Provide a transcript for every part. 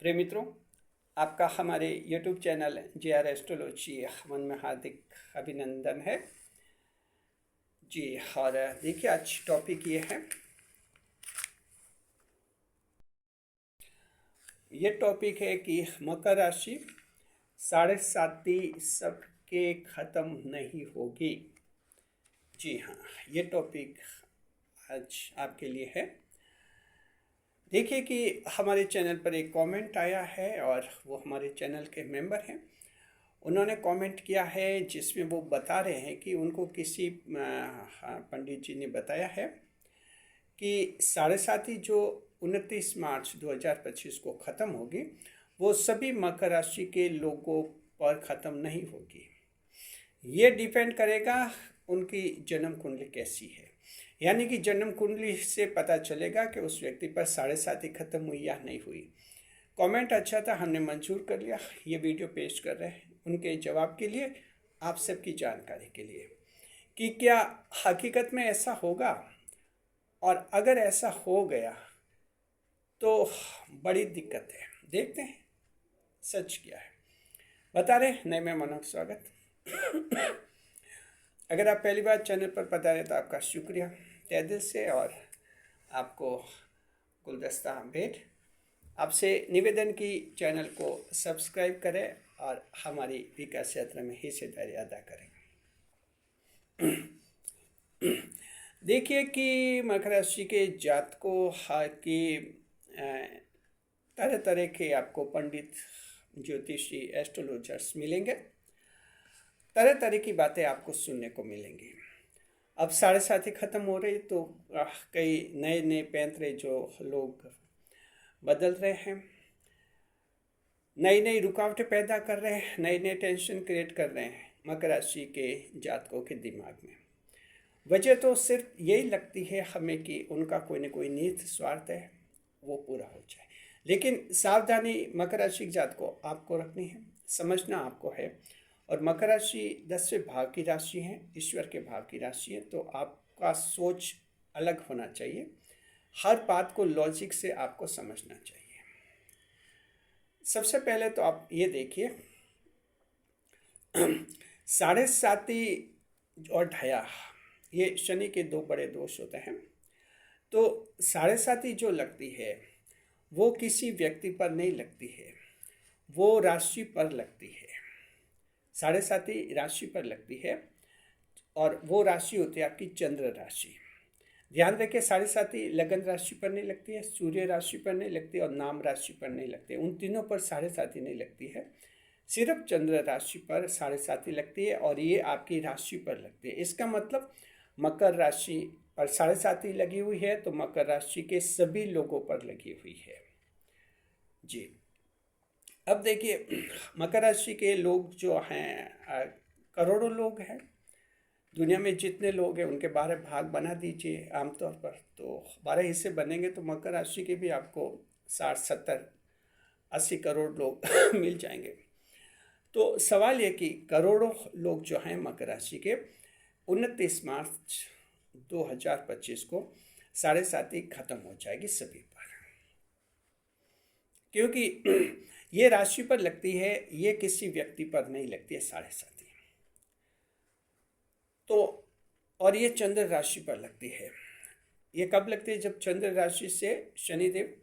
प्रिय मित्रों, आपका हमारे YouTube चैनल JR एस्ट्रोलॉजी हवन में हार्दिक अभिनंदन है जी। और देखिए, आज टॉपिक ये टॉपिक है कि मकर राशि 7.5 सबके ख़त्म नहीं होगी। जी हाँ, ये टॉपिक आज आपके लिए है। देखिए कि हमारे चैनल पर एक कमेंट आया है और वो हमारे चैनल के मेंबर हैं। उन्होंने कमेंट किया है जिसमें वो बता रहे हैं कि उनको किसी पंडित जी ने बताया है कि 7.5 जो 29 मार्च 2025 को ख़त्म होगी, वो सभी मकर राशि के लोगों पर ख़त्म नहीं होगी। ये डिपेंड करेगा उनकी जन्म कुंडली कैसी है, यानी कि जन्म कुंडली से पता चलेगा कि उस व्यक्ति पर 7.5 ख़त्म हुई या नहीं हुई। कमेंट अच्छा था, हमने मंजूर कर लिया, ये वीडियो पेश कर रहे हैं उनके जवाब के लिए, आप सबकी जानकारी के लिए कि क्या हकीकत में ऐसा होगा, और अगर ऐसा हो गया तो बड़ी दिक्कत है। देखते हैं सच क्या है। बता रहे नए मेहमानों का स्वागत। अगर आप पहली बार चैनल पर पधारे तो आपका शुक्रिया तहे दिल से, और आपको गुलदस्ता भेंट। आपसे निवेदन की चैनल को सब्सक्राइब करें और हमारी विकास यात्रा में हिस्सेदारी अदा करें। देखिए कि मकर राशि के जातकों की तरह तरह के आपको पंडित, ज्योतिषी, एस्ट्रोलॉजर्स मिलेंगे। तरह तरह की बातें आपको सुनने को मिलेंगी। अब 7.5 ख़त्म हो रही तो कई नए नए पैंतरे जो लोग बदल रहे हैं, नई नई रुकावटें पैदा कर रहे हैं, नए नए टेंशन क्रिएट कर रहे हैं मकर राशि के जातकों के दिमाग में। वजह तो सिर्फ यही लगती है हमें कि उनका कोई ना कोई निहित स्वार्थ है, वो पूरा हो जाए। लेकिन सावधानी मकर राशि के जातकों आपको रखनी है, समझना आपको है। और मकर राशि 10वें भाव की राशि है, ईश्वर के भाव की राशि है, तो आपका सोच अलग होना चाहिए। हर बात को लॉजिक से आपको समझना चाहिए। सबसे पहले तो आप ये देखिए 7.5 और ढाया, ये शनि के दो बड़े दोष होते हैं। तो 7.5 जो लगती है वो किसी व्यक्ति पर नहीं लगती है, वो राशि पर लगती है। 7.5 राशि पर लगती है, और वो राशि होती है आपकी चंद्र राशि। ध्यान रखिए, 7.5 लगन राशि पर नहीं लगती है, सूर्य राशि पर नहीं लगती, और नाम राशि पर नहीं लगती है। उन तीनों पर 7.5 नहीं लगती है, सिर्फ चंद्र राशि पर 7.5 लगती है, और ये आपकी राशि पर लगती है। इसका मतलब मकर राशि पर 7.5 लगी हुई है तो मकर राशि के सभी लोगों पर लगी हुई है जी। अब देखिए, मकर राशि के लोग जो हैं, करोड़ों लोग हैं दुनिया में। जितने लोग हैं उनके 12 भाग बना दीजिए आमतौर पर, तो 12 हिस्से बनेंगे तो मकर राशि के भी आपको 60, 70, 80 करोड़ लोग मिल जाएंगे। तो सवाल ये कि करोड़ों लोग जो हैं मकर राशि के 29 मार्च 2025 को 7.5 ख़त्म हो जाएगी सभी पर, क्योंकि ये राशि पर लगती है, ये किसी व्यक्ति पर नहीं लगती है 7.5। तो और ये चंद्र राशि पर लगती है। ये कब लगती है? जब चंद्र राशि से शनिदेव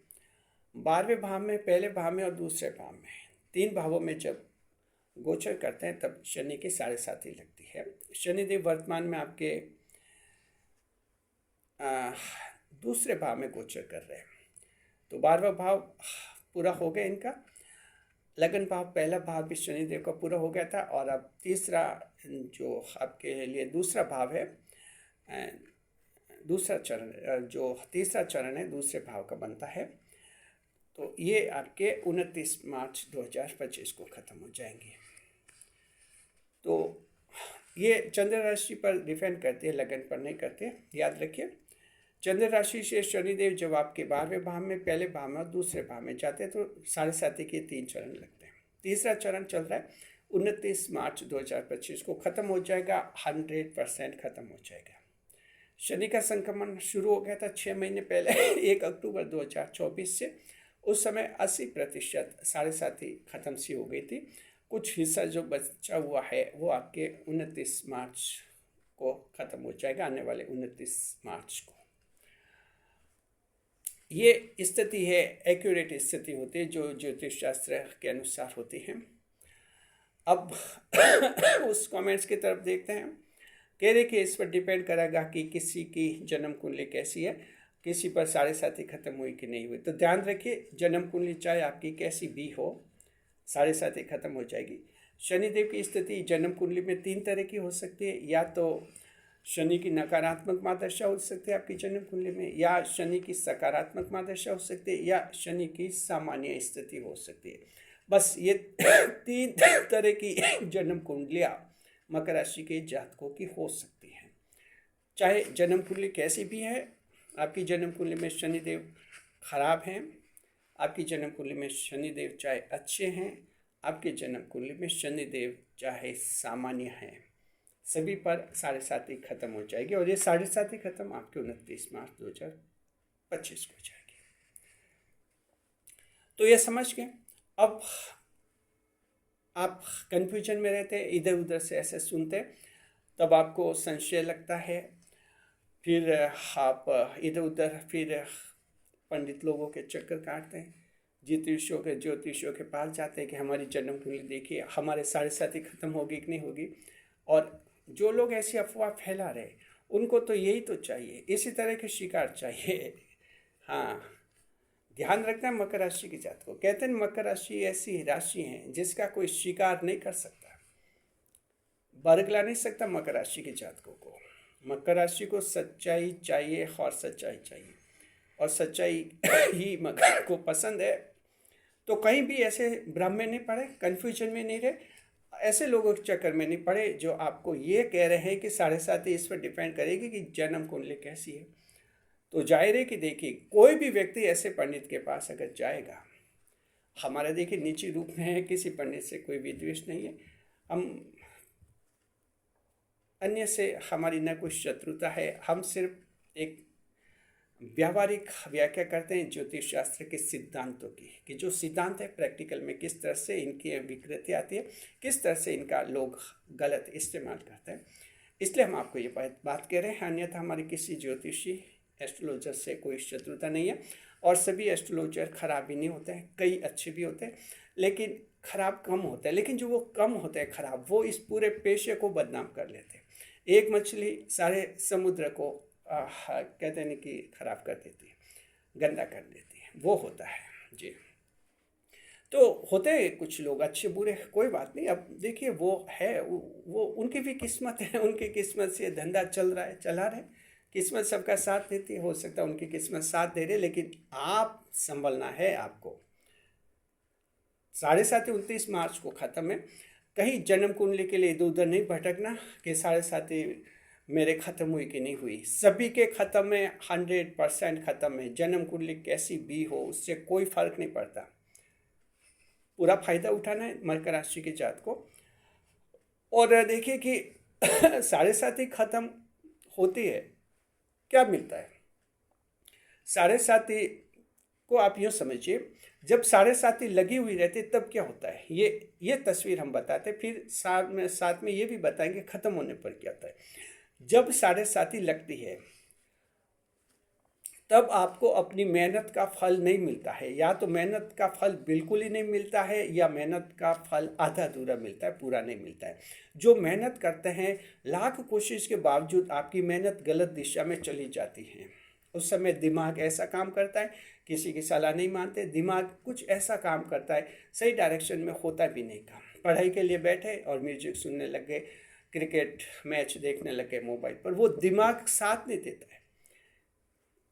12वें भाव में, पहले भाव में और दूसरे भाव में, 3 भावों में जब गोचर करते हैं तब शनि की 7.5 लगती है। शनिदेव वर्तमान में आपके दूसरे भाव में गोचर कर रहे हैं, तो 12वां भाव पूरा हो गया इनका। लगन भाव, पहला भाव भी शनिदेव का पूरा हो गया था, और अब तीसरा जो आपके लिए दूसरा भाव है, दूसरा चरण, जो तीसरा चरण है दूसरे भाव का बनता है, तो ये आपके 29 मार्च 2025 को ख़त्म हो जाएंगे। तो ये चंद्र राशि पर डिपेंड करती है, लगन पर नहीं करते। याद रखिए, चंद्र राशि से शनिदेव जब आपके 12वें भाव में, पहले भाव में और दूसरे भाव में जाते हैं तो 7.5 के 3 चरण लगते हैं। तीसरा चरण चल रहा है, 29 मार्च 2025 को ख़त्म हो जाएगा, 100% ख़त्म हो जाएगा। शनि का संक्रमण शुरू हो गया था 6 महीने पहले 1 अक्टूबर 2024 से, उस समय 80% 7.5 खत्म सी हो गई थी। कुछ हिस्सा जो बचा हुआ है वो आपके 29 मार्च को ख़त्म हो जाएगा, आने वाले 29 मार्च को। ये स्थिति है, एक्यूरेट स्थिति होती है जो ज्योतिष शास्त्र के अनुसार होती है। अब उस कमेंट्स की तरफ देखते हैं। कह रहे कि इस पर डिपेंड करेगा कि किसी की जन्म कुंडली कैसी है, किसी पर 7.5 खत्म हुई कि नहीं हुई। तो ध्यान रखिए, जन्म कुंडली चाहे आपकी कैसी भी हो, 7.5 खत्म हो जाएगी। शनिदेव की स्थिति जन्म कुंडली में 3 तरह की हो सकती है। या तो शनि की नकारात्मक महादशा हो सकती है आपकी जन्म कुंडली में, या शनि की सकारात्मक महादशा हो सकती है, या शनि की सामान्य स्थिति हो सकती है। बस ये 3 तरह की जन्म कुंडलियाँ मकर राशि के जातकों की हो सकती हैं। चाहे जन्म कुंडली कैसी भी है, आपकी जन्म कुंडली में शनिदेव खराब हैं, आपकी जन्म कुंडली में शनिदेव चाहे अच्छे हैं, आपके जन्म कुंडली में शनिदेव चाहे सामान्य हैं, सभी पर 7.5 खत्म हो जाएगी। और ये 7.5 खत्म आपके 29 मार्च 2025 को हो जाएगी। तो ये समझ गए। अब आप कन्फ्यूजन में रहते, इधर उधर से ऐसे सुनते, तब आपको संशय लगता है, फिर आप इधर उधर फिर पंडित लोगों के चक्कर काटते हैं, ज्योतिषियों के पास जाते हैं कि हमारी जन्म कुंडली देखिए, हमारे 7.5 खत्म होगी कि नहीं होगी। और जो लोग ऐसी अफवाह फैला रहे उनको तो यही तो चाहिए, इसी तरह के शिकार चाहिए। हाँ, ध्यान रखना है मकर राशि की जात को। कहते हैं मकर राशि ऐसी राशि है जिसका कोई शिकार नहीं कर सकता, बरगला नहीं सकता मकर राशि के जातकों को। मकर राशि को सच्चाई चाहिए और सच्चाई चाहिए, और सच्चाई ही मकर को पसंद है। तो कहीं भी ऐसे भ्रम में नहीं पड़े, कन्फ्यूजन में नहीं रहे, ऐसे लोगों के चक्कर में नहीं पड़े जो आपको ये कह रहे हैं कि 7.5 इस पर डिपेंड करेगी कि जन्म कुंडली कैसी है। तो जाहिर है कि देखिए, कोई भी व्यक्ति ऐसे पंडित के पास अगर जाएगा, हमारा देखिए निजी रूप में है, किसी पंडित से कोई विद्वेष नहीं है, हम अन्य से हमारी न कोई शत्रुता है, हम सिर्फ एक व्यावहारिक व्याख्या करते हैं ज्योतिष शास्त्र के सिद्धांतों की, कि जो सिद्धांत है प्रैक्टिकल में किस तरह से इनकी विकृति आती है, किस तरह से इनका लोग गलत इस्तेमाल करते हैं। इसलिए हम आपको ये बात कह रहे हैं। अन्यथा हमारी किसी ज्योतिषी एस्ट्रोलॉजर से कोई शत्रुता नहीं है, और सभी एस्ट्रोलॉजर खराब भी नहीं होते हैं, कई अच्छे भी होते हैं, लेकिन खराब कम होता है। लेकिन जो वो कम होते हैं खराब, वो इस पूरे पेशे को बदनाम कर लेते हैं। एक मछली सारे समुद्र को कहते हैं कि खराब कर देती है, गंदा कर देती है, वो होता है जी। तो होते हैं कुछ लोग अच्छे बुरे, कोई बात नहीं। अब देखिए, वो है, वो उनकी भी किस्मत है, उनकी किस्मत से धंधा चल रहा है, चला रहे, किस्मत सबका साथ देती है। हो सकता है उनकी किस्मत साथ दे रहे, लेकिन आप संभलना है आपको। 7.5 29 मार्च को ख़त्म है। कहीं जन्म कुंडली के लिए इधर उधर नहीं भटकना कि 7.5 मेरे ख़त्म हुई कि नहीं हुई। सभी के ख़त्म है, 100% ख़त्म है। जन्म कुंडली कैसी भी हो, उससे कोई फर्क नहीं पड़ता। पूरा फायदा उठाना है मकर राशि के जात को। और देखिए कि 7.5 खत्म होती है, क्या मिलता है 7.5 को। आप यूँ समझिए, जब 7.5 लगी हुई रहती है तब क्या होता है, ये तस्वीर हम बताते हैं। फिर साथ में ये भी बताएंगे ख़त्म होने पर क्या होता है। जब 7.5 लगती है तब आपको अपनी मेहनत का फल नहीं मिलता है, या तो मेहनत का फल बिल्कुल ही नहीं मिलता है, या मेहनत का फल आधा अधूरा मिलता है, पूरा नहीं मिलता है। जो मेहनत करते हैं, लाख कोशिश के बावजूद आपकी मेहनत गलत दिशा में चली जाती है, उस समय दिमाग ऐसा काम करता है, किसी की सलाह नहीं मानते, दिमाग कुछ ऐसा काम करता है, सही डायरेक्शन में होता भी नहीं काम। पढ़ाई के लिए बैठे और म्यूजिक सुनने लग गए, क्रिकेट मैच देखने लग गए मोबाइल पर, वो दिमाग साथ नहीं देता है।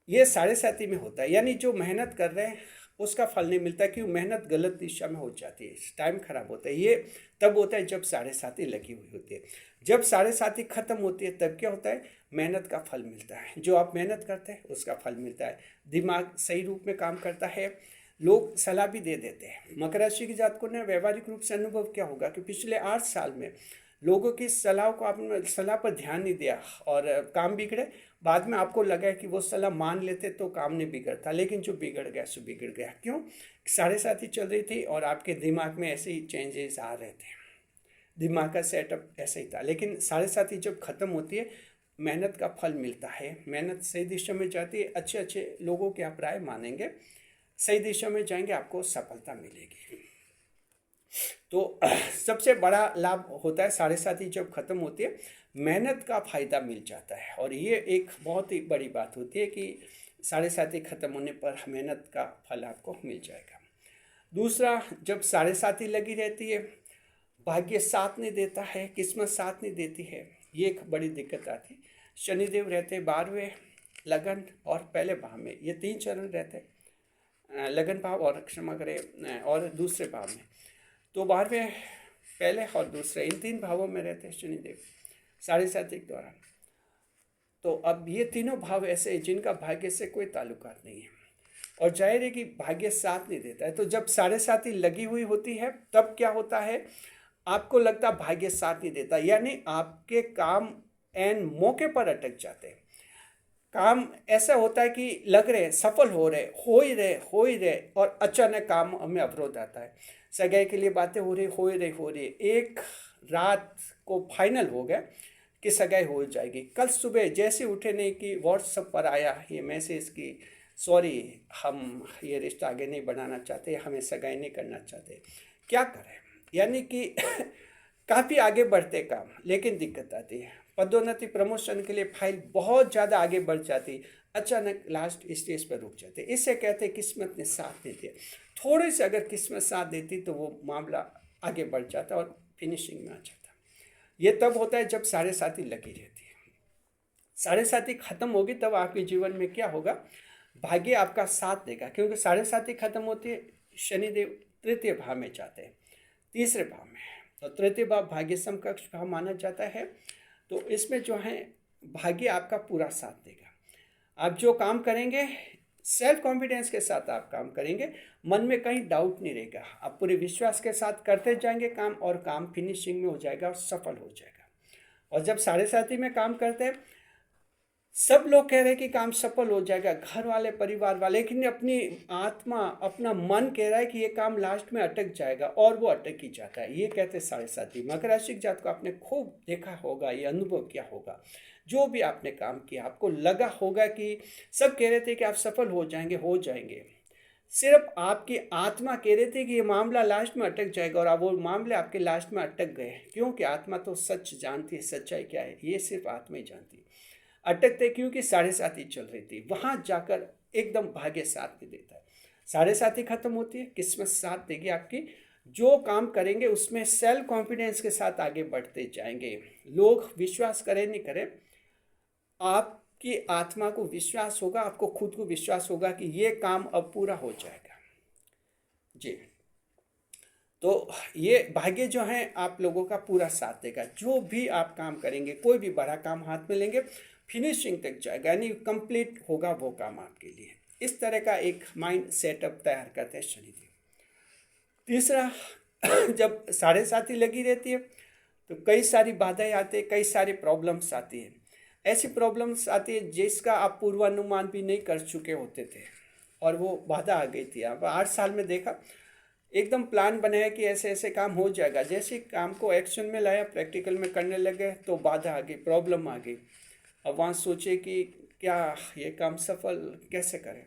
ये 7.5 में होता है, यानी जो मेहनत कर रहे हैं उसका फल नहीं मिलता, क्यों, मेहनत गलत दिशा में हो जाती है, टाइम खराब होता है। ये तब होता है जब 7.5 लगी हुई होती है। जब 7.5 खत्म होती है तब क्या होता है, मेहनत का फल मिलता है। जो आप मेहनत करते हैं उसका फल मिलता है, दिमाग सही रूप में काम करता है, लोग सलाह भी दे देते हैं। मकर राशि की जातकों ने व्यवहारिक रूप से अनुभव क्या होगा कि पिछले 8 साल में लोगों की सलाह को आपने सलाह पर ध्यान नहीं दिया और काम बिगड़े, बाद में आपको लगा कि वो सलाह मान लेते तो काम नहीं बिगड़ता, लेकिन जो बिगड़ गया सो बिगड़ गया। क्यों? 7:30 चल रही थी और आपके दिमाग में ऐसे ही चेंजेस आ रहे थे, दिमाग का सेटअप ऐसा ही था। लेकिन 7:30 जब ख़त्म होती है, मेहनत का फल मिलता है, मेहनत सही दिशा में जाती है, अच्छे अच्छे लोगों की आप राय मानेंगे, सही दिशा में जाएंगे, आपको सफलता मिलेगी। तो सबसे बड़ा लाभ होता है 7:30 जब ख़त्म होती है, मेहनत का फ़ायदा मिल जाता है। और ये एक बहुत ही बड़ी बात होती है कि 7:30 ख़त्म होने पर मेहनत का फल आपको मिल जाएगा। दूसरा, जब 7:30 लगी रहती है, भाग्य साथ नहीं देता है, किस्मत साथ नहीं देती है, ये एक बड़ी दिक्कत आती है। शनिदेव रहते 12वें, लगन और पहले भाव में, ये 3 चरण रहते हैं, लगन भाव और क्षमा करें और दूसरे भाव में। तो 12वें, पहले और दूसरे, इन 3 भावों में रहते हैं शनिदेव 7:30 के दौरान। तो अब ये तीनों भाव ऐसे हैं जिनका भाग्य से कोई ताल्लुकात नहीं है, और जाहिर है कि भाग्य साथ नहीं देता है। तो जब 7:30 लगी हुई होती है, तब क्या होता है, आपको लगता है भाग्य साथ नहीं देता, यानी आपके काम एन मौके पर अटक जाते हैं। काम ऐसा होता है कि लग रहे सफल हो ही रहे और अचानक काम में अवरोध आता है। सगाई के लिए बातें हो रही, एक रात को फाइनल हो गया कि सगाई हो जाएगी। कल सुबह जैसे उठे नहीं कि व्हाट्सएप पर आया ये मैसेज कि सॉरी, हम ये रिश्ता आगे नहीं बढ़ाना चाहते, हमें सगाई नहीं करना चाहते। क्या करें? यानी कि काफ़ी आगे बढ़ते काम, लेकिन दिक्कत आती है। पदोन्नति प्रमोशन के लिए फाइल बहुत ज़्यादा आगे बढ़ जाती, अचानक लास्ट स्टेज पर रुक जाते। इससे कहते किस्मत ने साथ नहीं दिया। थोड़ी सी अगर किस्मत साथ देती तो वो मामला आगे बढ़ जाता और फिनिशिंग में आ जाता। ये तब होता है जब 7:30 लगी रहती है। 7:30 खत्म होगी तब आपके जीवन में क्या होगा, भाग्य आपका साथ देगा, क्योंकि 7:30 खत्म होती है, शनिदेव तृतीय भाव में जाते हैं, तीसरे भाव में। तो तृतीय भाव भाग्य समकक्ष भाव माना जाता है। तो इसमें जो है भाग्य आपका पूरा साथ देगा। आप जो काम करेंगे सेल्फ कॉन्फिडेंस के साथ आप काम करेंगे, मन में कहीं डाउट नहीं रहेगा, आप पूरे विश्वास के साथ करते जाएंगे काम, और काम फिनिशिंग में हो जाएगा और सफल हो जाएगा। और जब 7:30 में काम करते हैं, सब लोग कह रहे हैं कि काम सफल हो जाएगा, घर वाले, परिवार वाले, लेकिन अपनी आत्मा, अपना मन कह रहा है कि ये काम लास्ट में अटक जाएगा, और वो अटक ही जाता है। ये कहते हैं 7:30। मकर राशि जात को आपने खूब देखा होगा, ये अनुभव किया होगा। जो भी आपने काम किया, आपको लगा होगा कि सब कह रहे थे कि आप सफल हो जाएंगे, सिर्फ आपकी आत्मा कह रही थी कि ये मामला लास्ट में अटक जाएगा, और अब वो मामले आपके लास्ट में अटक गए। क्योंकि आत्मा तो सच जानती है, सच्चाई क्या है ये सिर्फ आत्मा ही जानती है। अटकते क्योंकि 7:30 चल रही थी, वहां जाकर एकदम भाग्य साथ नहीं देता है। 7:30 खत्म होती है, किस्मत साथ देगी आपकी। जो काम करेंगे उसमें सेल्फ कॉन्फिडेंस के साथ आगे बढ़ते जाएंगे। लोग विश्वास करें नहीं करें, आपकी आत्मा को विश्वास होगा, आपको खुद को विश्वास होगा कि ये काम अब पूरा हो जाएगा जी। तो ये भाग्य जो है आप लोगों का पूरा साथ देगा। जो भी आप काम करेंगे, कोई भी बड़ा काम हाथ में लेंगे, फिनिशिंग तक जाएगा, यानी कंप्लीट होगा वो काम आपके लिए। इस तरह का एक माइंड सेटअप तैयार करते हैं शनिदेव। तीसरा, जब 7:30 लगी रहती है तो कई सारी बाधाएं आती है, कई सारी प्रॉब्लम्स आती है। ऐसी प्रॉब्लम्स आती है जिसका आप पूर्वानुमान भी नहीं कर चुके होते थे, और वो बाधा आ गई थी। आप 8 साल में देखा, एकदम प्लान बनाया कि ऐसे ऐसे काम हो जाएगा, जैसे काम को एक्शन में लाया, प्रैक्टिकल में करने लगे तो बाधा आ गई, प्रॉब्लम आ गई। अब वहाँ सोचे कि क्या ये काम सफल कैसे करें,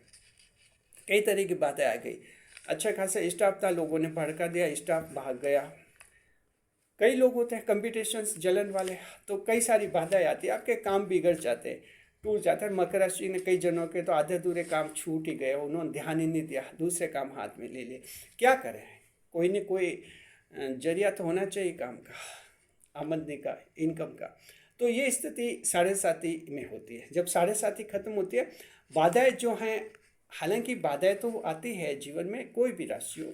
कई तरह की बातें आ गई। अच्छा खासा स्टाफ था, लोगों ने भड़का दिया, स्टाफ भाग गया। कई लोग होते हैं कंपटीशंस जलन वाले, तो कई सारी बाधाएं आती है, आपके काम बिगड़ जाते हैं, टूट जाता है। मकर राशि ने कई जनों के तो आधे अधूरे काम छूट ही गए, उन्होंने ध्यान ही नहीं दिया, दूसरे काम हाथ में ले लिए। क्या करें, कोई न कोई जरिया तो होना चाहिए काम का, आमदनी का, इनकम का। तो ये स्थिति 7:30 में होती है। जब 7:30 खत्म होती है, बाधाएं जो हैं, हालांकि बाधाएं तो आती है जीवन में, कोई भी राशि हो,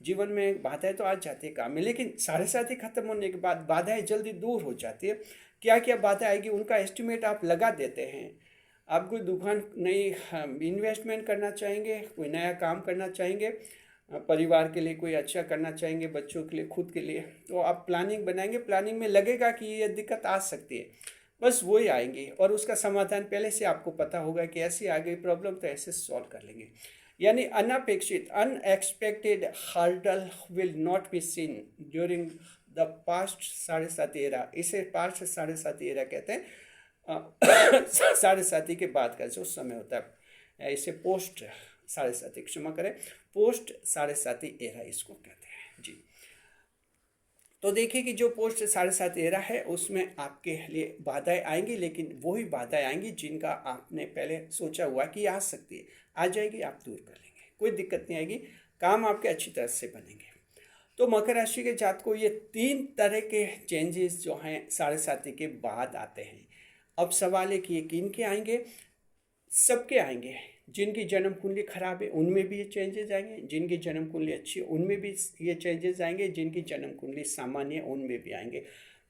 जीवन में बाधाएं तो आ जाती है काम में, लेकिन 7:30 खत्म होने के बाद बाधाएं जल्दी दूर हो जाती है। क्या क्या बाधा आएगी उनका एस्टिमेट आप लगा देते हैं। आप कोई दुकान नई इन्वेस्टमेंट करना चाहेंगे, कोई नया काम करना चाहेंगे, परिवार के लिए कोई अच्छा करना चाहेंगे, बच्चों के लिए, खुद के लिए, तो आप प्लानिंग बनाएंगे। प्लानिंग में लगेगा कि ये दिक्कत आ सकती है, बस वही आएंगे और उसका समाधान पहले से आपको पता होगा कि ऐसी आ गई प्रॉब्लम तो ऐसे सॉल्व कर लेंगे। यानी अनपेक्षित unexpected hurdle will not be seen during the past 7.5 era. इसे पास्ट 7.5 एरा कहते हैं। 7.5 के बाद का जो समय होता है इसे पोस्ट 7.5, क्षमा करें, पोस्ट 7.5 एरा इसको कहते हैं जी। तो देखिए कि जो पोस्ट 7.5 एरा है उसमें आपके लिए बाधाएं आएंगी, लेकिन वही बाधाएं आएंगी जिनका आपने पहले सोचा हुआ कि आ सकती है, आ जाएगी, आप दूर कर लेंगे, कोई दिक्कत नहीं आएगी, काम आपके अच्छी तरह से बनेंगे। तो मकर राशि के जात को ये 3 तरह के चेंजेस जो हैं 7.5 के बाद आते हैं। अब सवाल है कि ये किन के आएंगे? सबके आएंगे। जिनकी जन्म कुंडली खराब है उनमें भी ये चेंजेस आएंगे, जिनकी जन्म कुंडली अच्छी है उनमें भी ये चेंजेस आएंगे, जिनकी जन्म कुंडली सामान्य है उनमें भी आएंगे।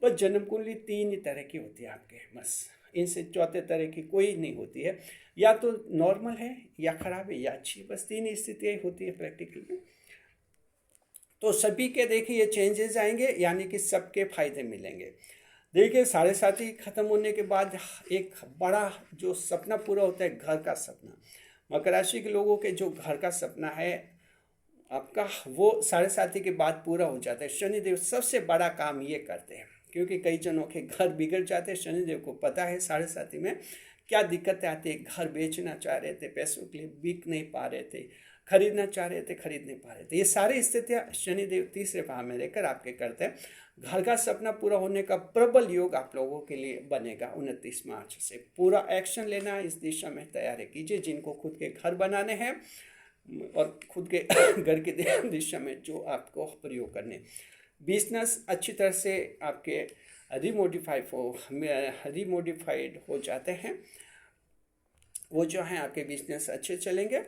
बस जन्म कुंडली 3 ही तरह की होती है आपके, बस इनसे चौथे तरह की कोई नहीं होती है। या तो नॉर्मल है, या खराब है, या अच्छी, बस 3 ही स्थितियाँ होती है प्रैक्टिकल में। तो सभी के देखिए ये चेंजेस आएंगे, यानी कि सबके फायदे मिलेंगे। देखिए 7.5 खत्म होने के बाद एक बड़ा जो सपना पूरा होता है, घर का सपना। मकर राशि के लोगों के जो घर का सपना है आपका, वो 7.5 के बाद पूरा हो जाता है। शनिदेव सबसे बड़ा काम ये करते हैं, क्योंकि कई जनों के घर बिगड़ जाते हैं। शनिदेव को पता है 7.5 में क्या दिक्कतें आती है। घर बेचना चाह रहे थे, पैसों के लिए बिक नहीं पा रहे थे, खरीदना चाह रहे थे, खरीद नहीं पा रहे थे। ये सारी स्थितियाँ शनिदेव तीसरे भाव में रहकर आपके करते हैं। घर का सपना पूरा होने का प्रबल योग आप लोगों के लिए बनेगा 29 मार्च से। पूरा एक्शन लेना है, इस दिशा में तैयारी कीजिए। जिनको खुद के घर बनाने हैं और खुद के घर की दिशा में जो आपको प्रयोग करने, बिजनेस अच्छी तरह से आपके रिमोडिफाइड हो जाते हैं, वो जो हैं आपके बिजनेस अच्छे चलेंगे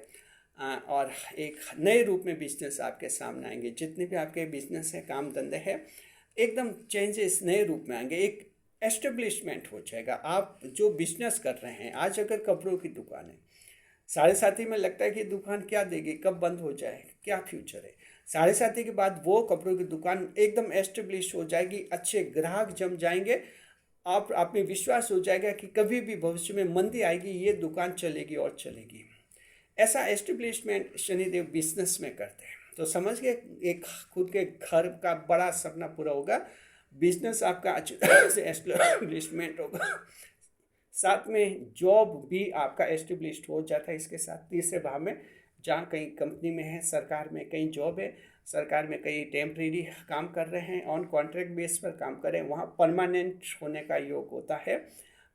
और एक नए रूप में बिजनेस आपके सामने आएंगे। जितने भी आपके बिजनेस है, काम धंधे हैं, एकदम चेंजेस नए रूप में आएंगे। एक एस्टेब्लिशमेंट हो जाएगा। आप जो बिजनेस कर रहे हैं, आज अगर कपड़ों की दुकान है, 7.5 में लगता है कि दुकान क्या देगी, कब बंद हो जाए, क्या फ्यूचर है। 7.5 के बाद वो कपड़ों की दुकान एकदम एस्टेब्लिश हो जाएगी, अच्छे ग्राहक जम जाएंगे, आप में विश्वास हो जाएगा कि कभी भी भविष्य में मंदी आएगी, ये दुकान चलेगी और चलेगी। ऐसा एस्टेब्लिशमेंट शनिदेव बिजनेस में करते हैं। तो समझ गए, एक खुद के घर का बड़ा सपना पूरा होगा, बिजनेस आपका अच्छी तरह से एस्टेब्लिशमेंट होगा, साथ में जॉब भी आपका एस्टेब्लिश्ड हो जाता है। इसके साथ तीसरे भाव में, जहाँ कहीं कंपनी में है, सरकार में कहीं जॉब है, सरकार में कहीं टेम्परेरी काम कर रहे हैं, ऑन कॉन्ट्रैक्ट बेस पर काम कर रहे हैं, वहाँ परमानेंट होने का योग होता है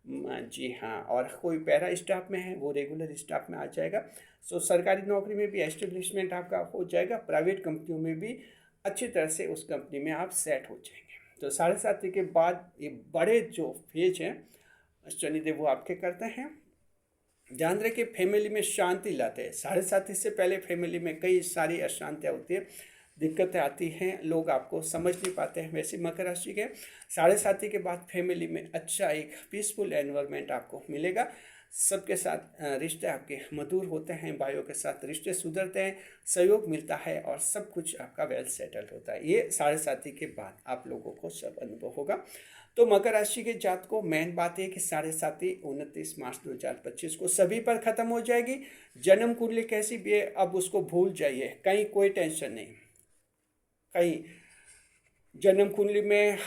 जी हाँ। और कोई पैरा स्टाफ में है, वो रेगुलर स्टाफ में आ जाएगा। सो सरकारी नौकरी में भी एस्टेब्लिशमेंट आपका हो जाएगा, प्राइवेट कंपनियों में भी अच्छी तरह से उस कंपनी में आप सेट हो जाएंगे। तो 7.5 के बाद ये बड़े जो फेज हैं शनिदेव वो आपके करते हैं। ध्यान रखिए, फैमिली में शांति लाते हैं। 7.5 से पहले फैमिली में कई सारी अशांतियाँ होती है, दिक्कतें आती हैं, लोग आपको समझ नहीं पाते हैं। वैसे मकर राशि के 7.5 के बाद फैमिली में अच्छा एक पीसफुल एनवायरनमेंट आपको मिलेगा। सबके साथ रिश्ते आपके मधुर होते हैं, भाइयों के साथ रिश्ते सुधरते हैं, सहयोग मिलता है और सब कुछ आपका वेल सेटल्ड होता है। ये 7.5 के बाद आप लोगों को सब अनुभव होगा। तो मकर राशि के जात को मेन बात है कि 7.5 29 मार्च 2025 को सभी पर ख़त्म हो जाएगी। जन्म कुंडली कैसी भी है अब उसको भूल जाइए, कहीं कोई टेंशन नहीं। कहीं जन्म कुंडली में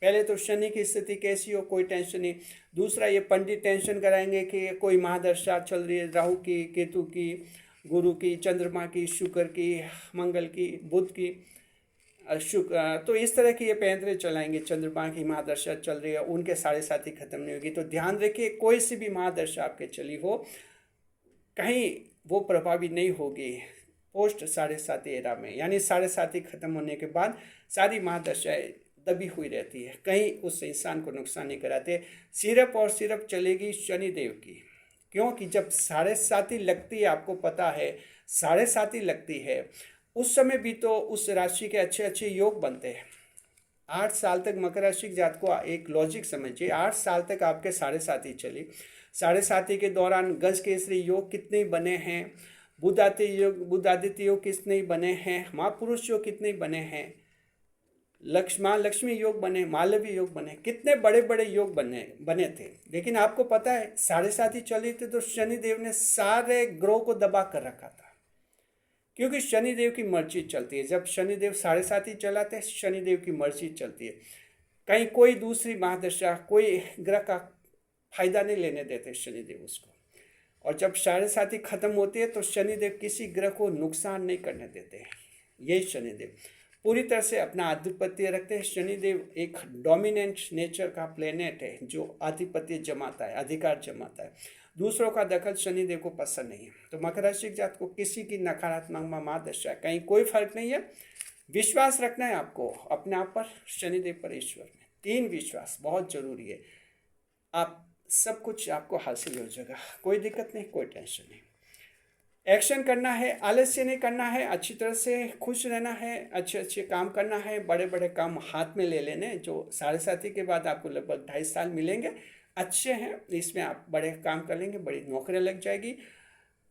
पहले तो शनि की स्थिति कैसी हो, कोई टेंशन नहीं। दूसरा, ये पंडित टेंशन कराएंगे कि कोई महादशा चल रही है, राहु की, केतु की, गुरु की, चंद्रमा की, शुक्र की, मंगल की, बुध की, शुक्र, तो इस तरह की ये पैंतरे चलाएंगे। चंद्रमा की महादशा चल रही है, उनके 7.5 खत्म नहीं होगी। तो ध्यान रखिए, कोई सी भी महादशा आपके चली हो, कहीं वो प्रभावी नहीं होगी पोस्ट 7.5 एरा में। यानी 7.5 खत्म होने के बाद सारी महादशाएं दबी हुई रहती है, कहीं उस इंसान को नुकसान नहीं कराते। सिर्फ और सिर्फ चलेगी शनिदेव की, क्योंकि जब 7.5 लगती है, आपको पता है 7.5 लगती है, उस समय भी तो उस राशि के अच्छे अच्छे योग बनते हैं। 8 साल तक मकर राशि के जात को एक लॉजिक समझिए, 8 साल तक आपके 7.5 चली। 7.5 के दौरान गज केसरी योग कितने बने हैं, बुधादित्य योग कितने बने हैं, महापुरुष योग कितने बने हैं, माँ लक्ष्मी योग बने, मालवी योग बने, कितने बड़े बड़े योग बने बने थे। लेकिन आपको पता है 7.5 चली थी तो शनिदेव ने सारे ग्रहों को दबा कर रखा था, क्योंकि शनिदेव की मर्जी चलती है। जब शनिदेव 7.5 चलाते हैं, शनिदेव की मर्जी चलती है। कहीं कोई दूसरी महादशा, कोई ग्रह का फायदा नहीं लेने देते शनिदेव उसको। और जब 7.5 खत्म होती है तो शनिदेव किसी ग्रह को नुकसान नहीं करने देते हैं। यही शनिदेव पूरी तरह से अपना आधिपत्य रखते हैं। शनिदेव एक डोमिनेंट नेचर का प्लेनेट है जो आधिपत्य जमाता है, अधिकार जमाता है। दूसरों का दखल शनिदेव को पसंद नहीं है। तो मकर राशि जात को किसी की नकारात्मक महादशा कहीं कोई फर्क नहीं है। विश्वास रखना है आपको अपने आप पर, शनिदेव पर, ईश्वर में। 3 विश्वास बहुत जरूरी है। आप सब कुछ आपको हासिल हो जाएगा, कोई दिक्कत नहीं, कोई टेंशन नहीं। एक्शन करना है, आलस्य नहीं करना है, अच्छी तरह से खुश रहना है, अच्छे अच्छे काम करना है, बड़े बड़े काम हाथ में ले लेने। जो 7.5 के बाद आपको लगभग 2.5 साल मिलेंगे, अच्छे हैं। इसमें आप बड़े काम कर लेंगे, बड़ी नौकरियां लग जाएगी,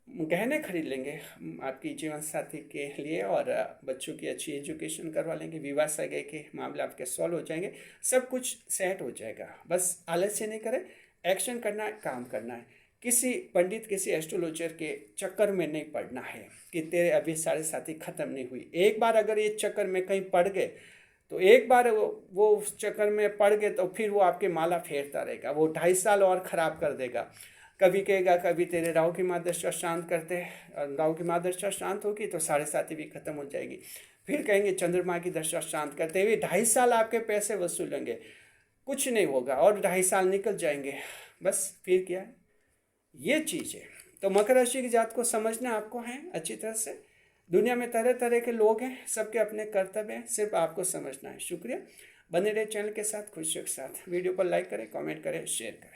गहने खरीद लेंगे आपकी जीवन साथी के लिए, और बच्चों की अच्छी एजुकेशन करवा लेंगे, विवाह सगाई के मामले आपके सॉल्व हो जाएंगे, सब कुछ सेट हो जाएगा। बस आलस्य नहीं करें, एक्शन करना है, काम करना है। किसी पंडित, किसी एस्ट्रोलॉजर के चक्कर में नहीं पड़ना है कि तेरे अभी 7.5 खत्म नहीं हुई। एक बार अगर ये चक्कर में कहीं पड़ गए तो एक बार वो उस चक्कर में पड़ गए तो फिर वो आपके माला फेरता रहेगा, वो 2.5 साल और ख़राब कर देगा। कभी कहेगा कभी तेरे राहु की महादशा शांत करते हैं, और राहु की महादशा शांत होगी तो 7.5 भी खत्म हो जाएगी। फिर कहेंगे चंद्रमा की दशा शांत करते हुए 2.5 साल आपके पैसे वसूलेंगे, कुछ नहीं होगा, और 2.5 साल निकल जाएंगे। बस फिर क्या है, ये चीज़ है। तो मकर राशि की जात को समझना आपको है अच्छी तरह से। दुनिया में तरह तरह के लोग हैं, सबके अपने कर्तव्य हैं, सिर्फ आपको समझना है। शुक्रिया, बने रहे चैनल के साथ, खुशियों के साथ। वीडियो पर लाइक करें, कमेंट करें, शेयर करें।